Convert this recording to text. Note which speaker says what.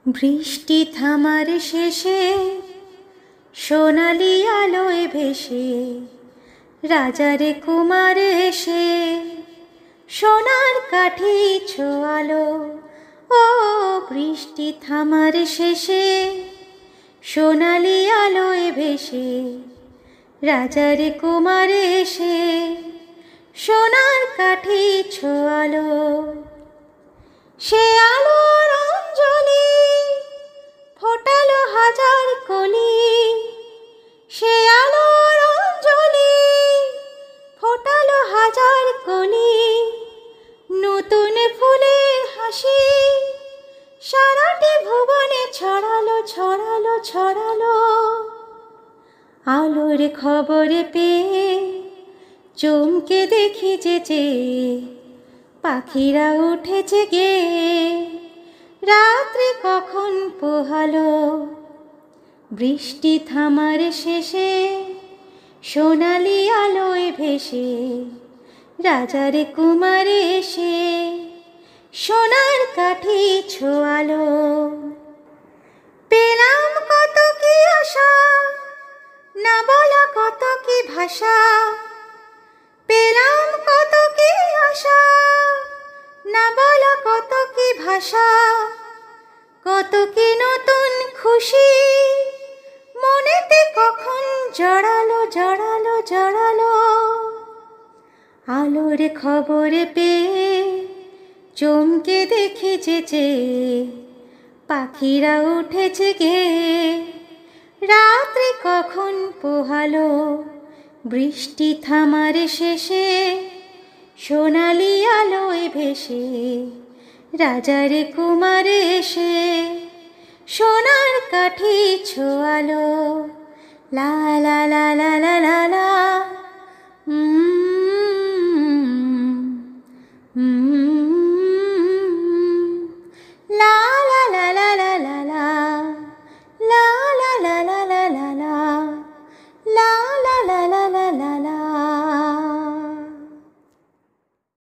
Speaker 1: বৃষ্টি থামার শেষে সোনালি আলোয় ভেসে রাজারে কুমার এসে সোনার কাঠি ছোয়ালো। ও বৃষ্টি থামার শেষে সোনালি আলোয় ভেসে রাজারে কুমার এসে সোনার কাঠি ছোয়ালো। সে আলোর অঞ্জলি ফোটালো হাজার কলি, সে আলোর অঞ্জলি ফোটালো হাজার কলি। নতুন ফুলের হাসি সারাটি ভুবনে ছড়ালো ছড়ালো ছড়ালো। আলোর খবর পেয়ে চমকে দেখি যে পাখিরা উঠেছে গে, রাত্রি কখন পোহালো। বৃষ্টি থামার শেষে সোনালি আলোয় ভেসে রাজার কুমার এসে সোনার কাঠি ছোয়ালো। পেলাম কত কি আশা, না বলা কত কি ভাষা। পেলাম কত কি আশা, না বলা কত কি ভাষা। কত কি নতুন খুশি মনেতে কখন জড়ালো জড়ালো জড়ালো। আলোর খবর পেয়ে চমকে দেখি যে পাখিরা উঠেছে গে, রাত্রি কখন পোহালো। বৃষ্টি থামার শেষে সোনালি আলোয় ভেসে রাজার কুমার এসে সোনার কাঠি ছোয়ালো। লা লা লা লা লা লা লা।